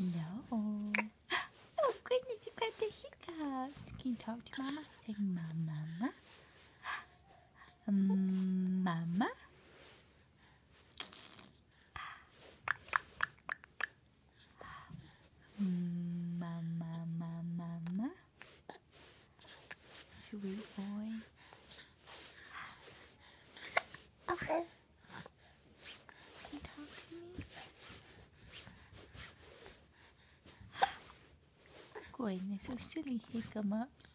Hello. Oh goodness, you got the hiccups. Can you talk to Mama? Say Mama. Mama. Mama. Sweet boy. Oh. Can you talk to me? Goodness, so silly Hiccups.